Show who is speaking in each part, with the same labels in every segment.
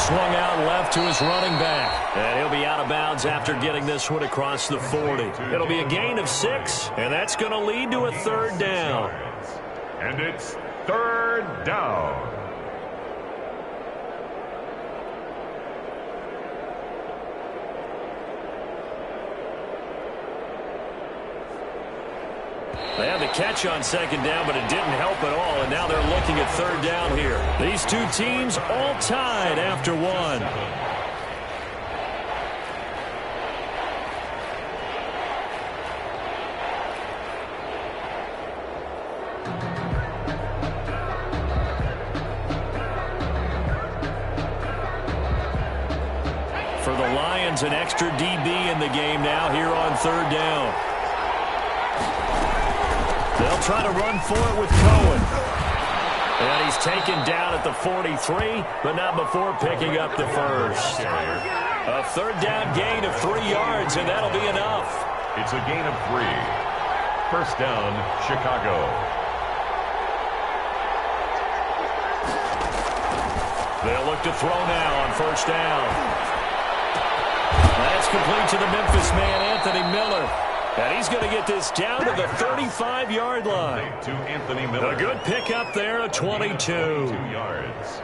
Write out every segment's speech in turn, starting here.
Speaker 1: swung out left to his running back. And he'll be out of bounds after getting this one across the 40. It'll be a gain of 6, and that's going to lead to a third down.
Speaker 2: And it's third down.
Speaker 1: They had the catch on second down, but it didn't help at all, and now they're looking at third down here. These two teams all tied after one. For the Lions, an extra DB in the game now here on third down. They'll try to run for it with Cohen. And he's taken down at the 43, but not before picking up the first. A third down gain of 3 yards, and that'll be enough.
Speaker 2: It's a gain of 3. First down, Chicago.
Speaker 1: They'll look to throw now on first down. That's complete to the Memphis man, Anthony Miller. And he's going to get this down to the 35-yard line.
Speaker 2: To Anthony Miller.
Speaker 1: A good pickup there, a 22.
Speaker 2: 2 yards.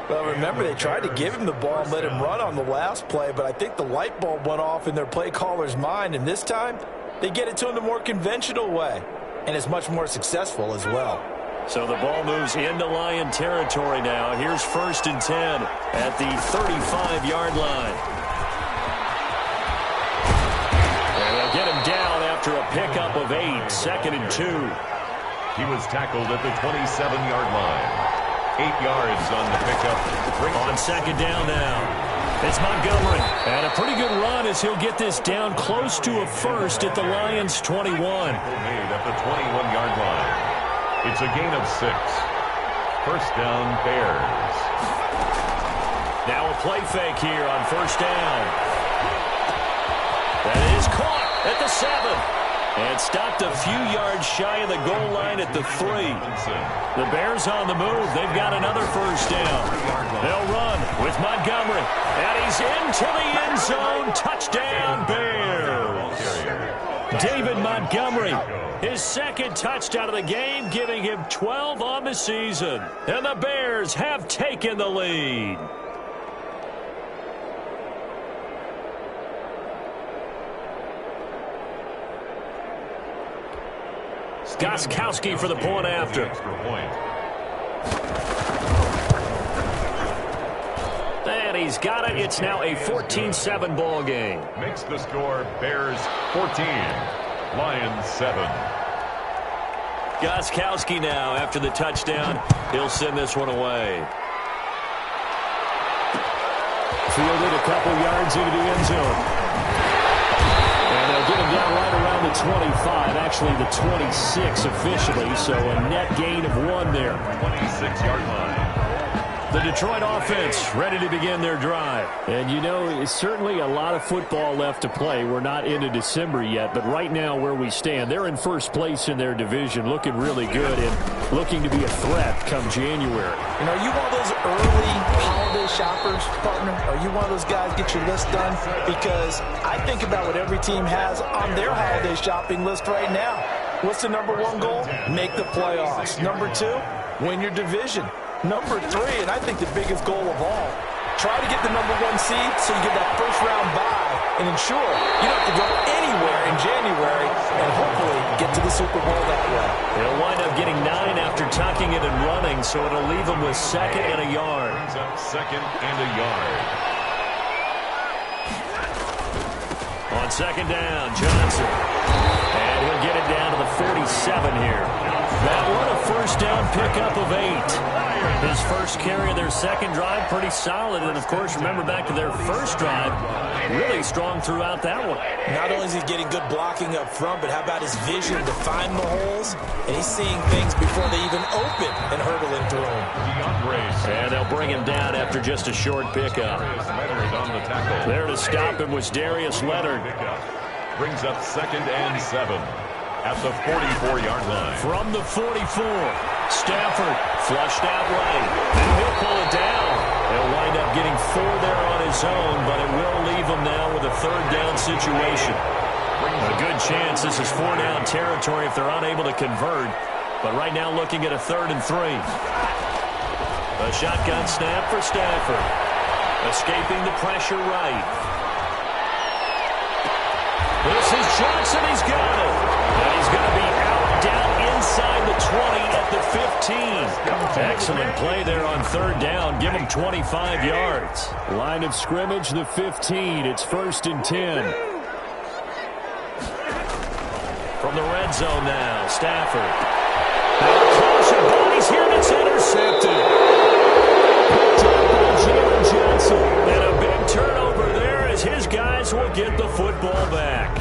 Speaker 3: Well, remember, they tried to give him the ball and let him run on the last play, but I think the light bulb went off in their play caller's mind, and this time they get it to him the more conventional way, and it's much more successful as well.
Speaker 1: So the ball moves into Lion territory now. Here's 1st and 10 at the 35-yard line. And they'll get him down after a pickup of 8, 2nd and 2.
Speaker 2: He was tackled at the 27-yard line. 8 yards on the pickup.
Speaker 1: On second down now. It's Montgomery. And a pretty good run as he'll get this down close to a first at the Lions' 21.
Speaker 2: Made at the 21-yard line. It's a gain of 6. First down, Bears.
Speaker 1: Now a play fake here on first down. That is caught at the 7. And stopped a few yards shy of the goal line at the 3. The Bears on the move. They've got another first down. They'll run with Montgomery. And he's into the end zone. Touchdown, Bears. David Montgomery, his 2nd touchdown of the game, giving him 12 on the season. And the Bears have taken the lead. Gostkowski for the point after. And he's got it. It's now a 14-7 ball game.
Speaker 2: Makes the score Bears 14, Lions 7.
Speaker 1: Gostkowski now after the touchdown. He'll send this one away. Fielded a couple yards into the end zone. And they'll get him down right around the 25, actually the 26 officially, so a net gain of 1 there.
Speaker 2: 26-yard line.
Speaker 1: The Detroit offense ready to begin their drive. And, you know, it's certainly a lot of football left to play. We're not into December yet, but right now where we stand, they're in first place in their division, looking really good and looking to be a threat come January.
Speaker 3: And are you one of those early holiday shoppers, partner? Are you one of those guys get your list done? Because I think about what every team has on their holiday shopping list right now. What's the number 1 goal? Make the playoffs. Number 2, win your division. Number 3, and I think the biggest goal of all, try to get the number 1 seed so you get that first-round bye and ensure you don't have to go anywhere in January and hopefully get to the Super Bowl that way.
Speaker 1: They'll wind up getting 9 after tucking it and running, so it'll leave them with 2nd and a yard.
Speaker 2: Brings up 2nd and a yard.
Speaker 1: On second down, Johnson. And he'll get it down to the 47 here. That one a first down pickup of 8. His first carry of their 2nd drive, pretty solid. And, of course, remember back to their first drive, really strong throughout that one.
Speaker 3: Not only is he getting good blocking up front, but how about his vision to find the holes? And he's seeing things before they even open and hurdling through them.
Speaker 1: And they'll bring him down after just a short pickup. There to stop him was Darius Leonard.
Speaker 2: Brings up 2nd and 7 at the 44-yard line.
Speaker 1: From the 44, Stafford flushed out right. And he'll pull it down. He'll wind up getting 4 there on his own, but it will leave him now with a third down situation. A good chance this is 4 down territory if they're unable to convert. But right now looking at a 3rd and 3. A shotgun snap for Stafford. Escaping the pressure right. This is Johnson. He's got it. And he's going to be out down inside the 20 at the 15. Excellent play there on 3rd down. Give him 25 yards. Line of scrimmage, the 15. It's 1st and 10. From the red zone now, Stafford. Caution, bodies here, and it's intercepted. Picked up by Jalen Johnson. And a big turnover there as his guys will get the football back.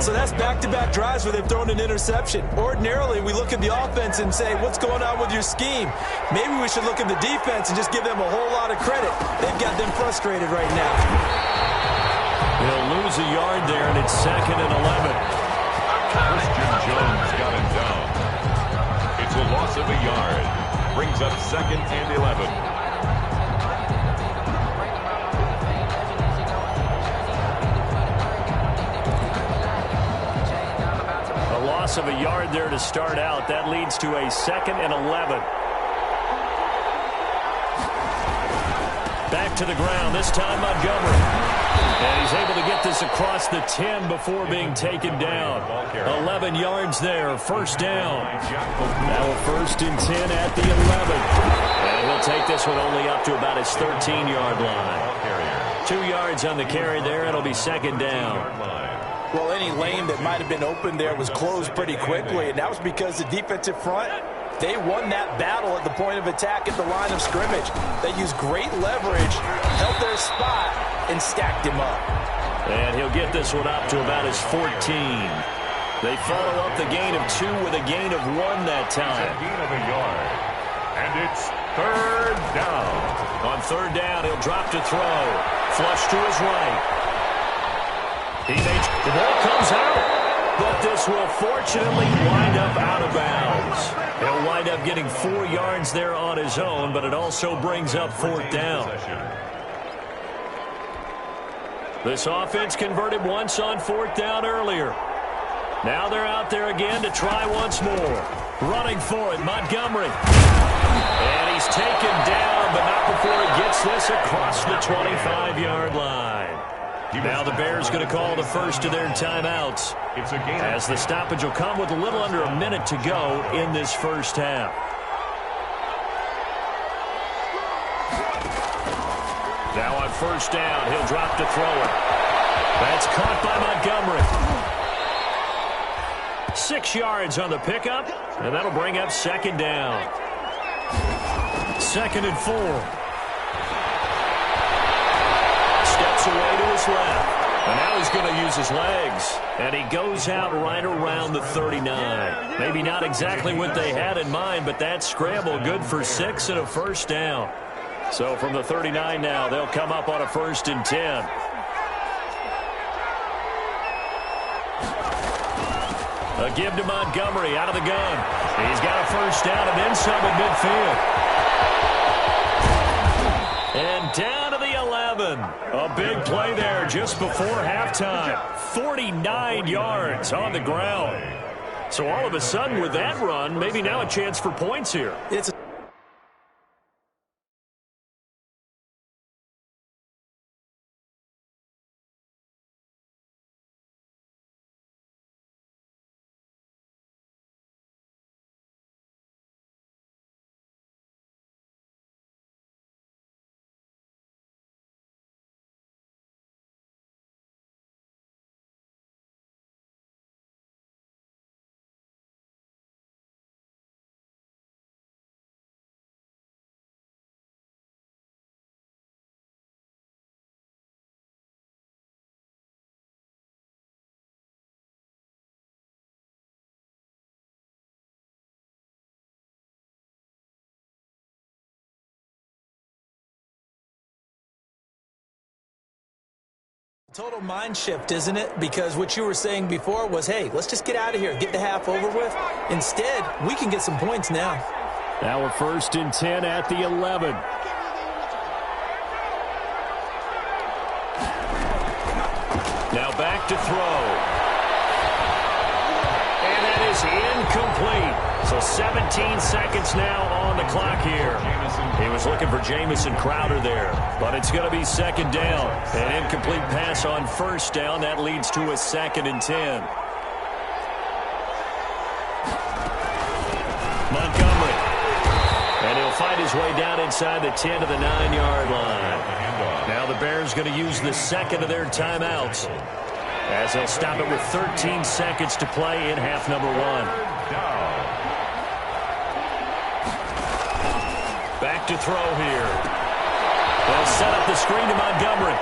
Speaker 3: So that's back-to-back drives where they've thrown an interception. Ordinarily, we look at the offense and say, what's going on with your scheme? Maybe we should look at the defense and just give them a whole lot of credit. They've got them frustrated right now.
Speaker 1: He'll lose a yard there, and it's 2nd and 11.
Speaker 2: Christian Jones got him down. It's a loss of a yard. Brings up 2nd and 11.
Speaker 1: Loss of a yard there to start out. That leads to a 2nd and 11. Back to the ground, this time Montgomery. And he's able to get this across the 10 before being taken down. 11 yards there, 1st down. Now a 1st and 10 at the 11. And he'll take this one only up to about his 13-yard line. 2 yards on the carry there. It'll be 2nd down.
Speaker 3: Well, any lane that might have been open there was closed pretty quickly, and that was because the defensive front, they won that battle at the point of attack at the line of scrimmage. They used great leverage, held their spot, and stacked him up.
Speaker 1: And he'll get this one up to about his 14. They follow up the gain of 2 with a gain of 1 that time.
Speaker 2: A gain of a yard. And it's 3rd down.
Speaker 1: On 3rd down, he'll drop to throw. Flush to his right. The ball comes out, but this will fortunately wind up out of bounds. He'll wind up getting 4 yards there on his own, but it also brings up 4th down. This offense converted once on 4th down earlier. Now they're out there again to try once more. Running for it, Montgomery. And he's taken down, but not before he gets this across the 25-yard line. Now the Bears going to call the first of their timeouts, as the stoppage will come with a little under a minute to go in this first half. Now on 1st down, he'll drop to throw it. That's caught by Montgomery. 6 yards on the pickup, and that'll bring up 2nd down. 2nd and 4. Steps away to his left. And now he's going to use his legs. And he goes out right around the 39. Maybe not exactly what they had in mind, but that scramble good for 6 and a 1st down. So from the 39 now, they'll come up on a 1st and 10. A give to Montgomery out of the gun. He's got a 1st down and then some at midfield. And down to the 11. A big play there just before halftime. 49 yards on the ground. So all of a sudden with that run, maybe now a chance for points here.
Speaker 3: It's total mind shift, isn't it? Because what you were saying before was, hey, let's just get out of here, get the half over with. Instead, we can get some points now.
Speaker 1: Now a 1st and 10 at the 11. Now back to throw. And that is incomplete. So 17 seconds now on the clock here. He was looking for Jamison Crowder there, but it's going to be second down. An incomplete pass on first down. That leads to a 2nd and 10. Montgomery. And he'll fight his way down inside the 10 to the 9-yard line. Now the Bears going to use the second of their timeouts, as they'll stop it with 13 seconds to play in half number 1. Back to throw here. They'll set up the screen to Montgomery.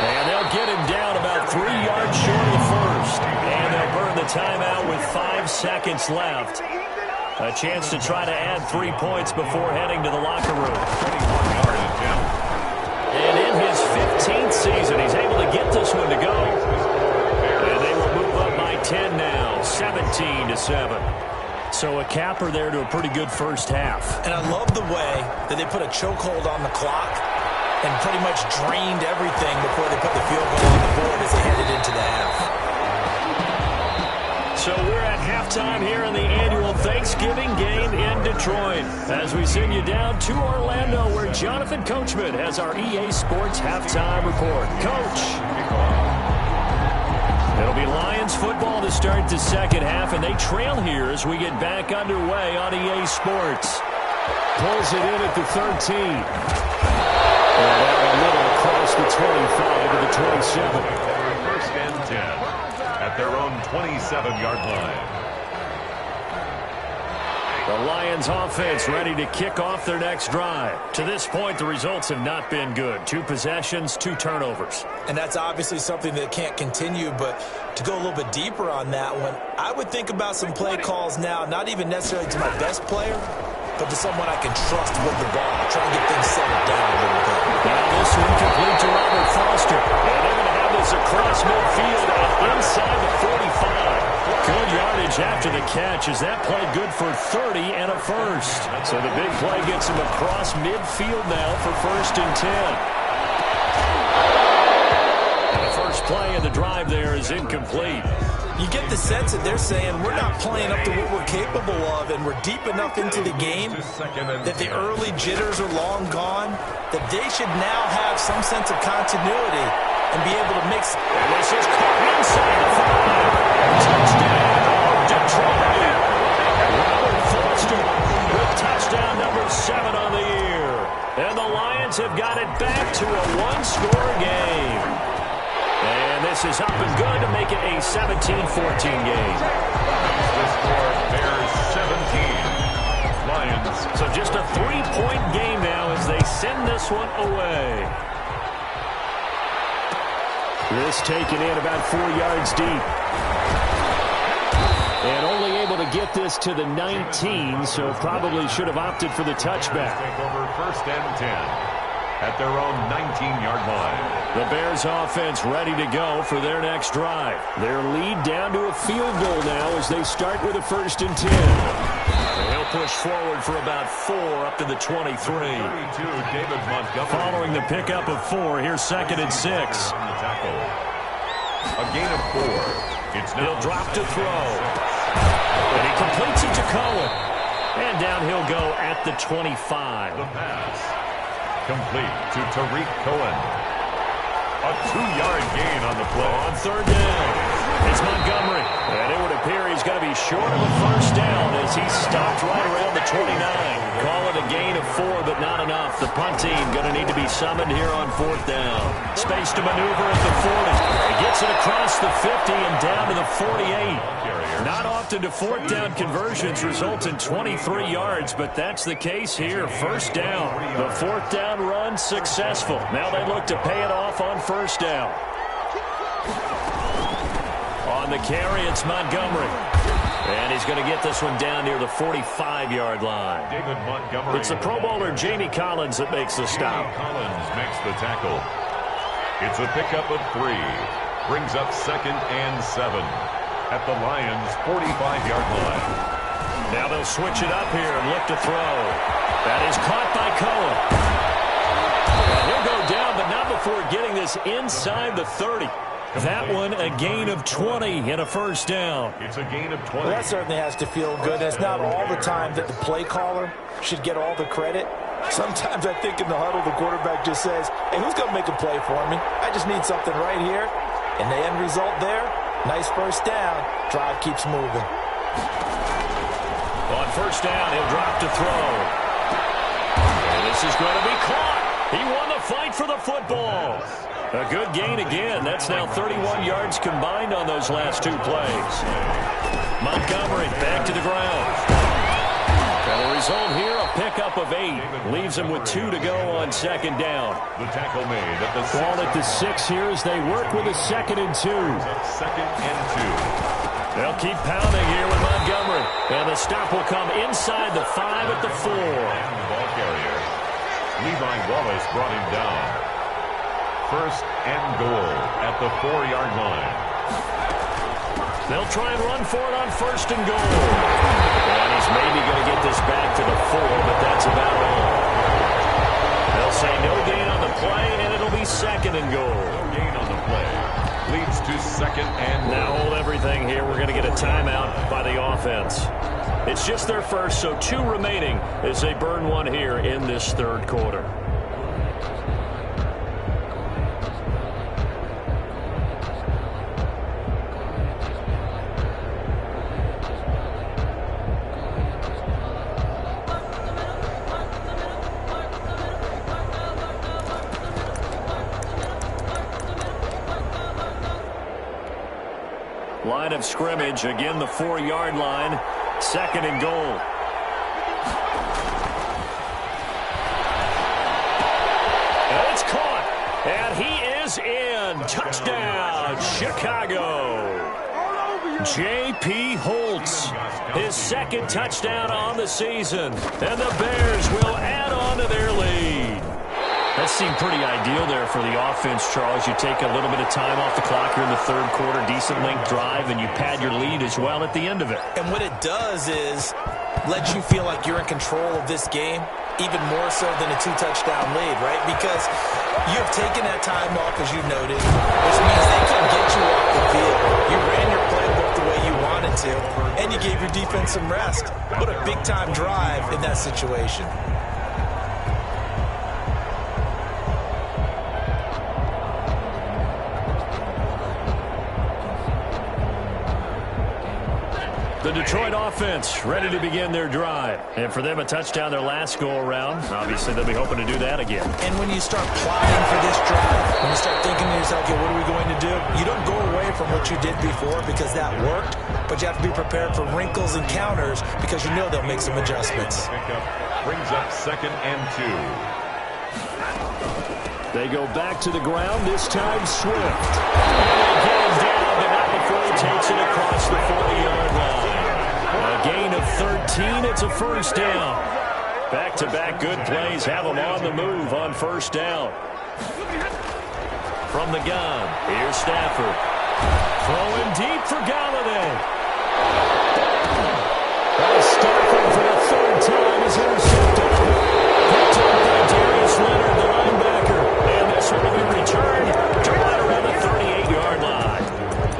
Speaker 1: And they'll get him down about 3 yards short of the first. And they'll burn the timeout with 5 seconds left. A chance to try to add 3 points before heading to the locker room. And in his 15th season, he's able to get this one to go. And they will move up by 10 now, 17-7. So a capper there to a pretty good first half.
Speaker 3: And I love the way that they put a chokehold on the clock and pretty much drained everything before they put the field goal on the board as they headed into the half.
Speaker 1: So we're at halftime here in the annual Thanksgiving game in Detroit, as we send you down to Orlando, where Jonathan Coachman has our EA Sports halftime report. Coach. It'll be Lions football to start the second half, and they trail here as we get back underway on EA Sports. Pulls it in at the 13. And a little across the 25 to the 27.
Speaker 2: First and 10 at their own 27-yard line.
Speaker 1: The Lions offense ready to kick off their next drive. To this point, the results have not been good. 2 possessions, 2 turnovers.
Speaker 3: And that's obviously something that can't continue, but to go a little bit deeper on that one, I would think about some play calls now, not even necessarily to my best player, but to someone I can trust with the ball. Try to get things settled down a little bit.
Speaker 1: Now this one complete to Robert Foster. And they're going to have this across midfield and inside the 45. Good yardage after the catch, as that played good for 30 and a first. So the big play gets him across midfield now for 1st and 10. And the first play of the drive there is incomplete.
Speaker 3: You get the sense that they're saying we're not playing up to what we're capable of, and we're deep enough into the game that the early jitters are long gone, that they should now have some sense of continuity and be able to mix.
Speaker 1: And this is caught inside the 5. Touchdown, Detroit. Robert Foster with touchdown number 7 on the year. And the Lions have got it back to a 1-score game. And this is up and good to make it a 17-14 game.
Speaker 2: The score, Bears 17. Lions.
Speaker 1: So just a 3-point game now as they send this one away. This taken in about 4 yards deep. And only able to get this to the 19, so probably should have opted for the touchback.
Speaker 2: Take over 1st and 10 at their own 19-yard line.
Speaker 1: The Bears offense ready to go for their next drive. Their lead down to a field goal now as they start with a 1st and 10. He'll push forward for about 4 up to the 23.
Speaker 2: 32, David Montgomery.
Speaker 1: Following the pickup of 4, here's 2nd and 6.
Speaker 2: A gain of 4.
Speaker 1: He'll drop to throw. And he completes it to Cohen. And down he'll go at the 25.
Speaker 2: The pass. Complete to Tariq Cohen. A 2-yard gain on the play.
Speaker 1: On 3rd down. It's Montgomery. And it would appear he's going to be short of a 1st down as he's stopped right around the 29. Call it a gain of 4, but not enough. The punt team going to need to be summoned here on 4th down. Space to maneuver at the 40. He gets it across the 50 and down to the 48. Not often do 4th down conversions result in 23 yards, but that's the case here. 1st down. The 4th down run successful. Now they look to pay it off on 1st down. On the carry, it's Montgomery. And he's going to get this one down near the 45-yard line.
Speaker 2: David Montgomery.
Speaker 1: It's the Pro Bowler Jamie Collins that makes the stop.
Speaker 2: Collins makes the tackle. It's a pickup of 3. Brings up 2nd and 7 at the Lions' 45-yard line.
Speaker 1: Now they'll switch it up here and look to throw. That is caught by Cohen. And he'll go down, but not before getting this inside the 30. That one a gain of 20 and a first down.
Speaker 2: It's a gain of 20.
Speaker 3: Well, that certainly has to feel good. It's not all the time that the play caller should get all the credit. Sometimes I think in the huddle, the quarterback just says, hey, who's going to make a play for me? I just need something right here. And the end result there, nice first down. Drive keeps moving.
Speaker 1: On first down, he'll drop to throw. And this is going to be caught. He won the fight for the football. A good gain again. That's now 31 yards combined on those last two plays. Montgomery back to the ground. And the result here, a pickup of 8. Leaves him with 2 to go on second down.
Speaker 2: The tackle made at the 6.
Speaker 1: Ball at the 6 here as they work with a 2nd and 2.
Speaker 2: Second and 2.
Speaker 1: They'll keep pounding here with Montgomery. And the stop will come inside the 5 at the 4.
Speaker 2: And the ball carrier. Levi Wallace brought him down. First and goal at the 4-yard line.
Speaker 1: They'll try and run for it on first and goal. And he's maybe going to get this back to the 4, but that's about all. They'll say no gain on the play, and it'll be 2nd and goal.
Speaker 2: No gain on the play. Leads to 2nd and goal.
Speaker 1: Now hold everything here. We're going to get a timeout by the offense. It's just their first, so 2 remaining as they burn one here in this third quarter. Line of scrimmage, again the 4-yard line, 2nd and goal. And it's caught, and he is in. Touchdown, Chicago. J.P. Holtz, his 2nd touchdown on the season, and the Bears will add on to their lead. That seemed pretty ideal there for the offense, Charles. You take a little bit of time off the clock here in the third quarter, decent length drive, and you pad your lead as well at the end of it.
Speaker 3: And what it does is let you feel like you're in control of this game, even more so than a 2-touchdown lead, right? Because you have taken that time off, as you noted, which means they can get you off the field. You ran your playbook the way you wanted to, and you gave your defense some rest. What a big-time drive in that situation.
Speaker 1: The Detroit offense ready to begin their drive. And for them, a touchdown their last go-around. Obviously, they'll be hoping to do that again.
Speaker 3: And when you start plotting for this drive, when you start thinking to yourself, okay, what are we going to do? You don't go away from what you did before because that worked, but you have to be prepared for wrinkles and counters because you know they'll make some adjustments.
Speaker 2: Brings up 2nd and 2.
Speaker 1: They go back to the ground, this time Swift. And they get him down, but not before he takes it across the 40-yard line. A gain of 13, it's a first down. Back-to-back good plays have them on the move on first down. From the gun, here's Stafford. Throwing deep for Galladay. Stafford for the 3rd time is intercepted. Picked up by Darius Leonard, the linebacker. And this one will be returned to right around the 38-yard line.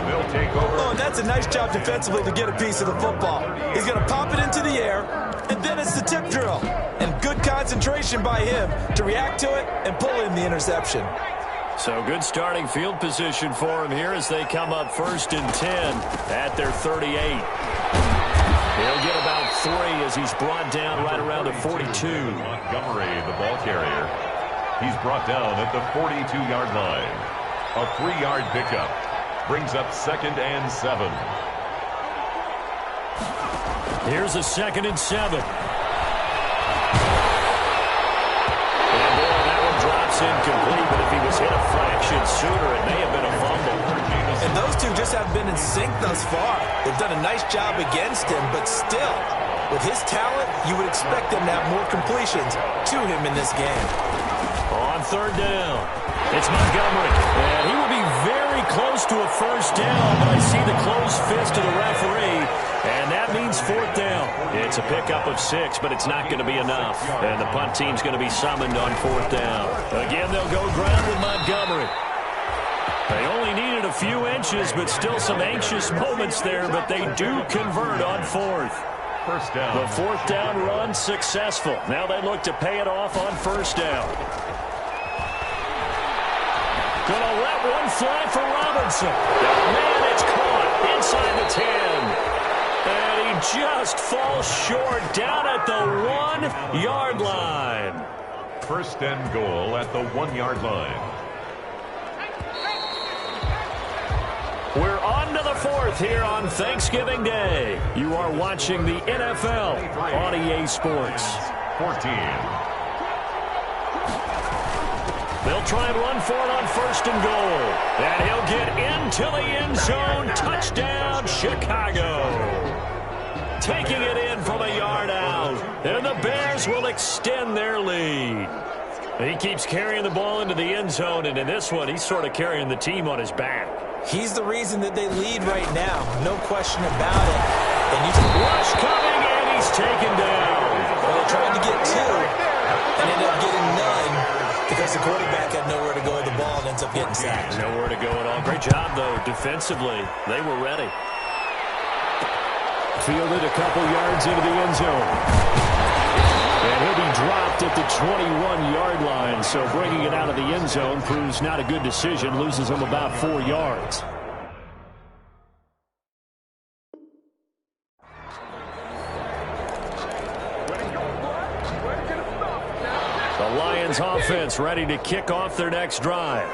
Speaker 2: They'll take over.
Speaker 3: Oh, and that's a nice job defensively to get a piece of the football. He's going to pop it into the air, and then it's the tip drill. And good concentration by him to react to it and pull in the interception.
Speaker 1: So good starting field position for him here as they come up 1st and 10 at their 38. He'll get about 3 as he's brought down right around the 42.
Speaker 2: Montgomery, the ball carrier. He's brought down at the 42-yard line. A 3-yard pickup. Brings up 2nd and 7.
Speaker 1: Here's a 2nd and 7. Incomplete, but if he was hit a fraction sooner, it may have been a fumble.
Speaker 3: And those two just haven't been in sync thus far. They've done a nice job against him, but still, with his talent, you would expect them to have more completions to him in this game.
Speaker 1: On 3rd down, it's Montgomery. And he will be very close to a first down, but I see the closed fist of the referee, and that means 4th down. It's a pickup of 6, but it's not going to be enough. And the punt team's going to be summoned on 4th down. Again, they'll go ground with Montgomery. They only needed a few inches, but still some anxious moments there, but they do convert on fourth.
Speaker 2: First down.
Speaker 1: The fourth down run successful. Now they look to pay it off on first down. Gonna let one fly for Robinson. Man, it's caught inside the 10. And he just falls short down at the 1-yard line.
Speaker 2: First and goal at the 1-yard line.
Speaker 1: We're on to the fourth here on Thanksgiving Day. You are watching the NFL on EA Sports.
Speaker 2: 14.
Speaker 1: They'll try and run for it on first and goal. And he'll get into the end zone. Touchdown, Chicago. Taking it in from a yard out. And the Bears will extend their lead. He keeps carrying the ball into the end zone. And in this one, he's sort of carrying the team on his back.
Speaker 3: He's the reason that they lead right now. No question about it. And you
Speaker 1: rush coming, and he's taken down.
Speaker 3: Well, they tried to get two and ended up getting none because the quarterback had nowhere to go with the ball and ends up getting sacked.
Speaker 1: Nowhere to go at all. Great job, though, defensively. They were ready. Fielded a couple yards into the end zone. And he'll be dropped at the 21-yard line, so bringing it out of the end zone proves not a good decision, loses him about 4 yards. The Lions offense ready to kick off their next drive.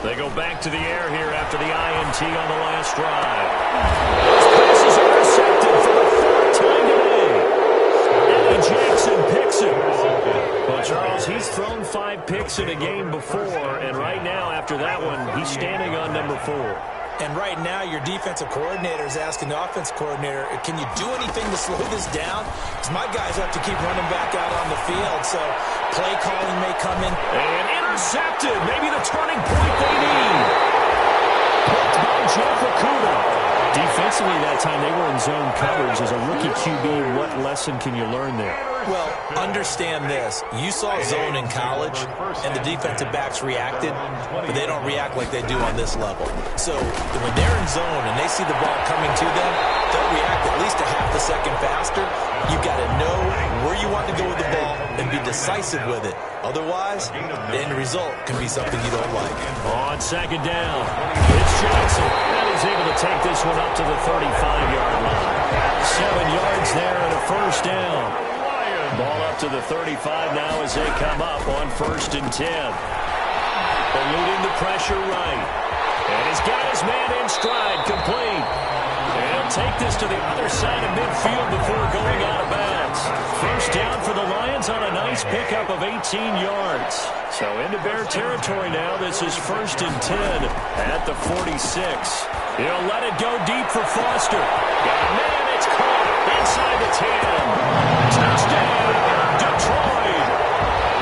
Speaker 1: They go back to the air here after the INT on the last drive. This pass is intercepted for the third time today. Eddie Jackson picks it. Well, Charles, he's thrown 5 picks in a game before, and right now after that one, he's standing on number 4.
Speaker 3: And right now, your defensive coordinator is asking the offensive coordinator, can you do anything to slow this down? Because my guys have to keep running back out on the field, so play calling may come in.
Speaker 1: And intercepted. Maybe the turning point they need. Picked by Jeff Okudah. Defensively that time, they were in zone coverage. As a rookie QB, what lesson can you learn there?
Speaker 3: Well, understand this. You saw zone in college, and the defensive backs reacted, but they don't react like they do on this level. So when they're in zone and they see the ball coming to them, they'll react at least a half a second faster. You've got to know where you want to go with the ball and be decisive with it. Otherwise, the end result can be something you don't like.
Speaker 1: On second down, it's Johnson. And he's able to take this one up to the 35-yard line. 7 yards there and a first down. Ball up to the 35 now as they come up on first and 10. Eluding the pressure right. And he's got his man in stride, complete. And he'll take this to the other side of midfield before going out of bounds. First down for the Lions on a nice pickup of 18 yards. So into Bear territory now. This is first and 10 at the 46. He'll let it go deep for Foster. Man, it's caught inside the 10. Touchdown, Detroit.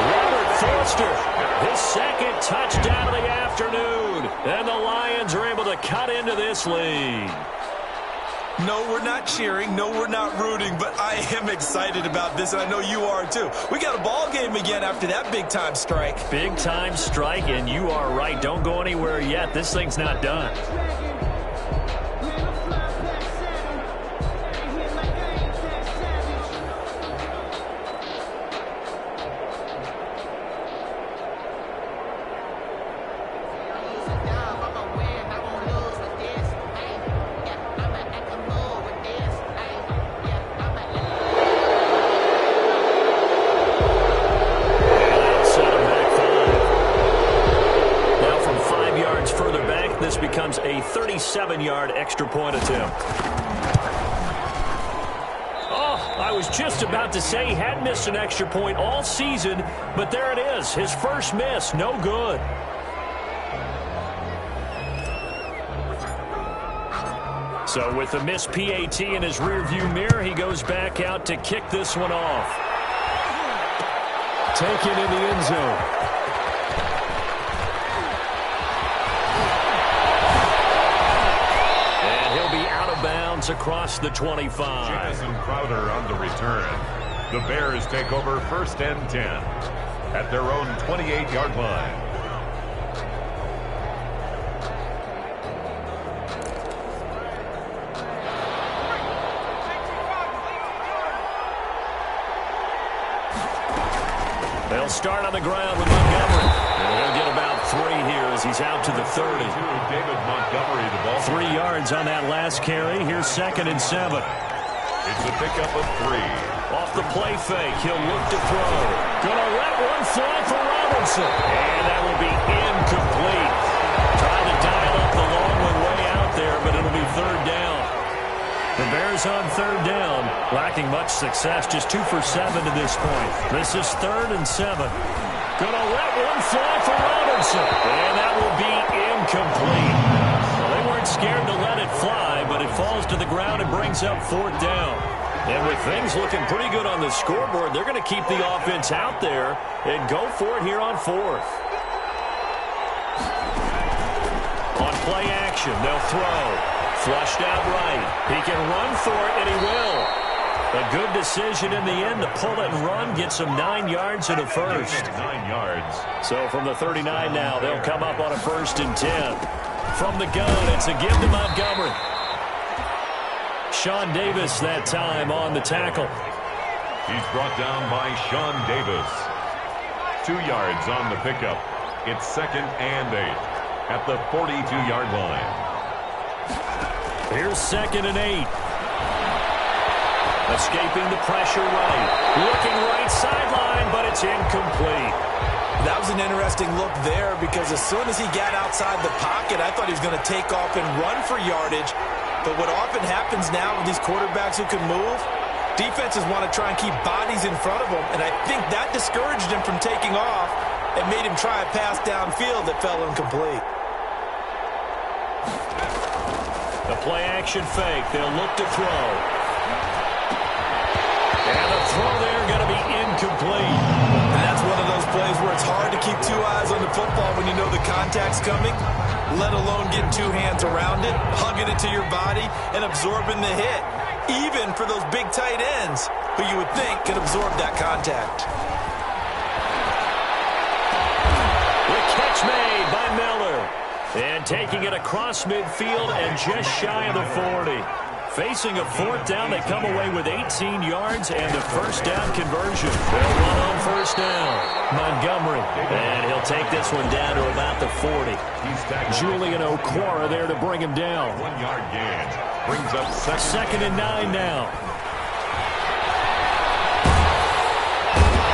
Speaker 1: Robert Foster, his second touchdown of the afternoon. And the Lions are able to cut into this lead.
Speaker 3: No, we're not cheering. No, we're not rooting. But I am excited about this, and I know you are too. We got a ball game again after that big-time strike.
Speaker 1: Big-time strike, and you are right. Don't go anywhere yet. This thing's not done. Becomes a 37-yard extra point attempt. Oh, I was just about to say he had missed an extra point all season, but there it is. His first miss, no good. So with the missed PAT in his rearview mirror, he goes back out to kick this one off. Taken in the end zone. Across the 25.
Speaker 2: Jamison Crowder on the return. The Bears take over first and 10. at their own 28-yard line.
Speaker 1: They'll start on the ground with Montgomery. And they'll get about 3 here as he's out to the 30.
Speaker 2: David Montgomery, the ball.
Speaker 1: 3 yards on that last carry. Here's 2nd and 7.
Speaker 2: It's a pickup of 3.
Speaker 1: Off the play fake, he'll look to throw. Gonna let one fly for Robinson. And that will be incomplete. Trying to dial up the long one way out there, but it'll be 3rd down. The Bears on 3rd down, lacking much success, just 2 for 7 to this point. This is 3rd and 7. Gonna let one fly for Robinson. And that will be incomplete. Well, they weren't scared to let it fly, but it falls to the ground and brings up 4th down. And with things looking pretty good on the scoreboard, they're going to keep the offense out there and go for it here on 4th. On play action, they'll throw. Flushed out right. He can run for it, and he will. A good decision in the end to pull it and run, get some 9 yards and a first.
Speaker 2: 9 yards.
Speaker 1: So from the 39 now, they'll come up on a 1st and 10. From the gun, it's a give to Montgomery. Sean Davis that time on the tackle.
Speaker 2: He's brought down by Sean Davis. 2 yards on the pickup. It's 2nd and 8 at the 42-yard line.
Speaker 1: Here's 2nd and 8. Escaping the pressure right. Looking right sideline, but it's incomplete.
Speaker 3: That was an interesting look there because as soon as he got outside the pocket, I thought he was going to take off and run for yardage. But what often happens now with these quarterbacks who can move, defenses want to try and keep bodies in front of them, and I think that discouraged him from taking off and made him try a pass downfield that fell incomplete.
Speaker 1: The play-action fake. They'll look to throw. And the throw there going to be incomplete.
Speaker 3: And that's one of those plays where it's hard to keep 2 eyes on the football when you know the contact's coming, let alone getting 2 hands around it, hugging it to your body, and absorbing the hit, even for those big tight ends who you would think can absorb that contact.
Speaker 1: The catch made by Miller. And taking it across midfield and just shy of the 40. Facing a 4th down, they come away with 18 yards and a 1st down conversion. They'll run on 1st down. Montgomery. And he'll take this one down to about the 40. Julian Okwara there to bring him down.
Speaker 2: 1-yard gain. Brings up
Speaker 1: 2nd and 9 now.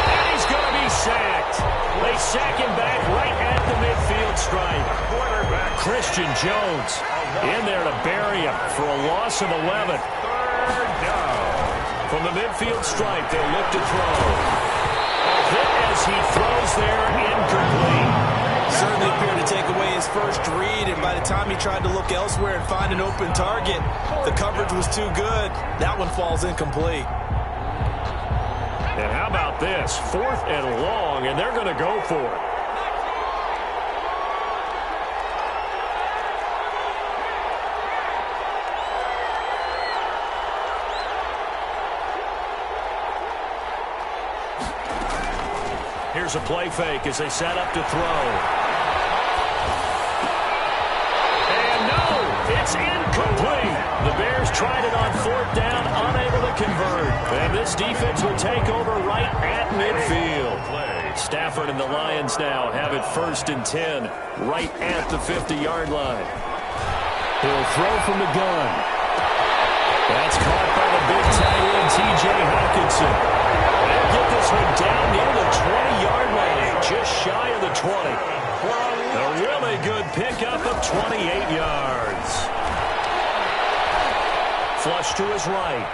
Speaker 1: And he's going to be sacked. They sack him back right at the midfield stripe. Christian Jones in there to bury him for a loss of 11.
Speaker 2: 3rd down.
Speaker 1: From the midfield stripe, they'll look to throw. A hit as he throws there, incomplete.
Speaker 3: Certainly appeared to take away his first read, and by the time he tried to look elsewhere and find an open target, the coverage was too good. That one falls incomplete.
Speaker 1: And how about this? 4th and long, and they're going to go for it. Here's a play fake as they set up to throw. And no, it's incomplete. The Bears tried it on 4th down, unable to convert. And this defense will take over right at midfield. Stafford and the Lions now have it 1st and 10, right at the 50-yard line. He'll throw from the gun. That's caught by the big tight end, T.J. Hawkinson. They'll get this one down near the 20-yard line, just shy of the 20. A really good pickup of 28 yards. Flush to his right.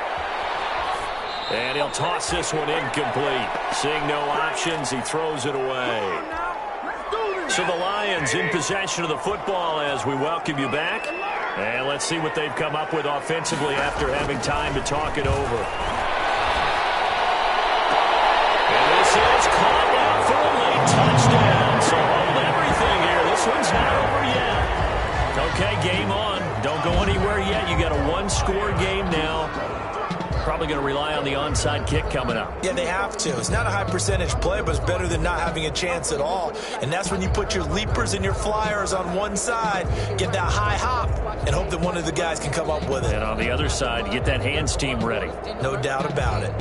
Speaker 1: And he'll toss this one incomplete. Seeing no options, he throws it away. So the Lions in possession of the football as we welcome you back. And let's see what they've come up with offensively after having time to talk it over. And this is caught out for a late touchdown. So hold everything here. This one's not over yet. Okay, game on. Don't go anywhere yet. You got a 1-score game now. Probably probably going to rely on the onside kick coming up.
Speaker 3: Yeah, they have to. It's not a high percentage play, but it's better than not having a chance at all. And that's when you put your leapers and your flyers on one side, get that high hop, and hope that one of the guys can come up with it.
Speaker 1: And on the other side, get that hands team ready.
Speaker 3: No doubt about it.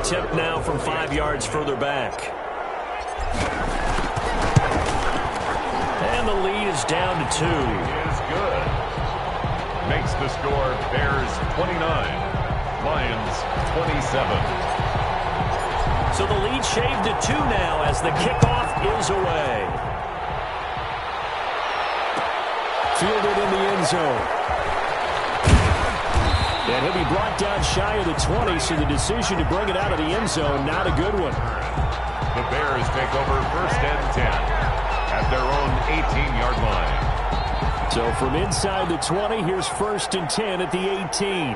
Speaker 1: Attempt now from 5 yards further back. And the lead is down to 2.
Speaker 2: Is good. Makes the score Bears 29, Lions 27.
Speaker 1: So the lead shaved to 2 now as the kickoff is away. Fielded in the end zone. And he'll be brought down shy of the 20, so the decision to bring it out of the end zone, not a good one.
Speaker 2: The Bears take over 1st and 10 at their own 18-yard line.
Speaker 1: So from inside the 20, here's 1st and 10 at the 18.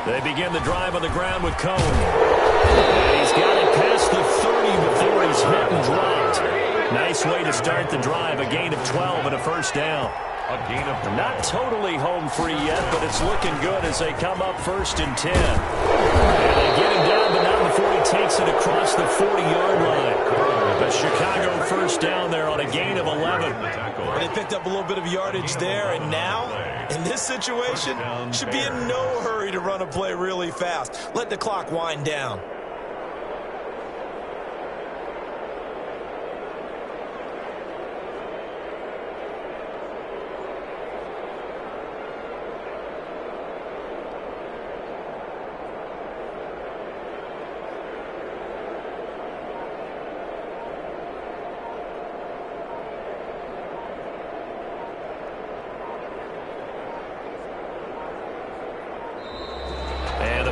Speaker 1: They begin the drive on the ground with Cohn. And he's got it past the 30 before he's hit and dropped. Nice way to start the drive, a gain of 12 and a 1st down.
Speaker 2: A gain of 12.
Speaker 1: Not totally home free yet, but it's looking good as they come up 1st and 10. And they get him down, but not before he takes it across the 40-yard line. A Chicago 1st down there on a gain of 11.
Speaker 3: Well, they picked up a little bit of yardage there, and now, in this situation, should be in no hurry to run a play really fast. Let the clock wind down.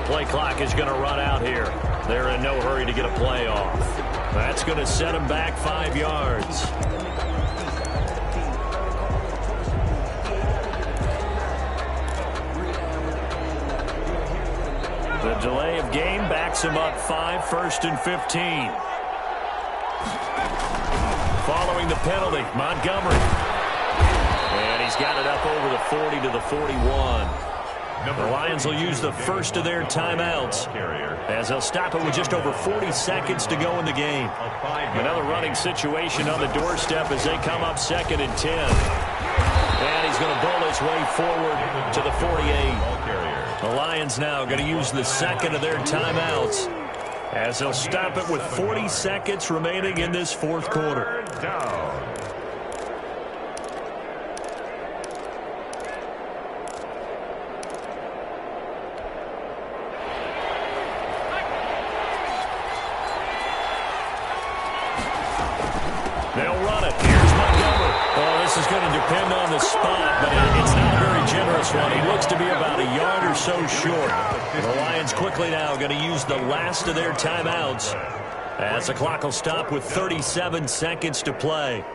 Speaker 1: Play clock is going to run out here. They're in no hurry to get a play off. That's going to set them back 5 yards. The delay of game backs him up 5, 1st and 15. Following the penalty, Montgomery. And he's got it up over the 40 to the 41. The Lions will use the first of their timeouts as they'll stop it with just over 40 seconds to go in the game. Another running situation on the doorstep as they come up 2nd and 10. And he's going to bowl his way forward to the 48. The Lions now going to use the second of their timeouts as they'll stop it with 40 seconds remaining in this 4th quarter. They'll run it. Here's Montgomery. Oh, this is going to depend on the spot, but it's not a very generous one. He looks to be about a yard or so short. The Lions quickly now going to use the last of their timeouts as the clock will stop with 37 seconds to play.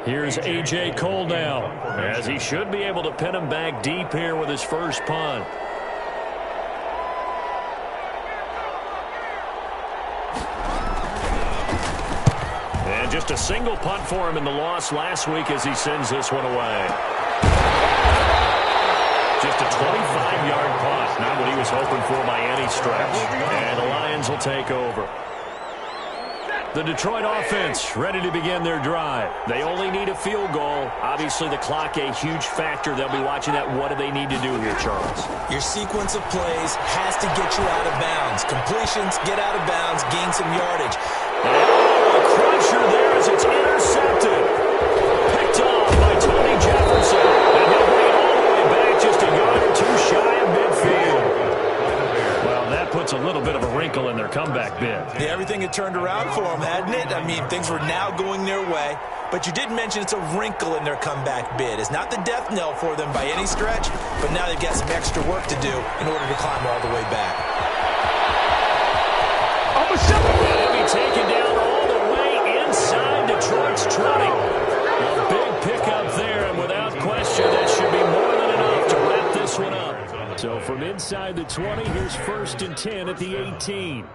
Speaker 1: Here's A.J. Cole now, as he should be able to pin him back deep here with his first punt. And just a single punt for him in the loss last week as he sends this one away. Just a 25-yard punt, not what he was hoping for by any stretch. And the Lions will take over. The Detroit offense ready to begin their drive. They only need a field goal. Obviously, the clock a huge factor. They'll be watching that. What do they need to do here, Charles?
Speaker 3: Your sequence of plays has to get you out of bounds. Completions, get out of bounds, gain some yardage.
Speaker 1: Oh, a cruncher there as it's intercepted. Picked off by Tony Jefferson. And he'll bring it all the way back just a yard or two shy of midfield. Well, that puts puts a little bit of a wrinkle in their comeback bid.
Speaker 3: Yeah, everything had turned around for them, hadn't it? I mean, things were now going their way. But you did mention it's a wrinkle in their comeback bid. It's not the death knell for them by any stretch, but now they've got some extra work to do in order to climb all the way back.
Speaker 1: They'll be taken down all the way inside Detroit's 20. A big pickup there, and without question, that should be more than enough to wrap this one up. So from inside the 20, here's 1st and 10 at the 18.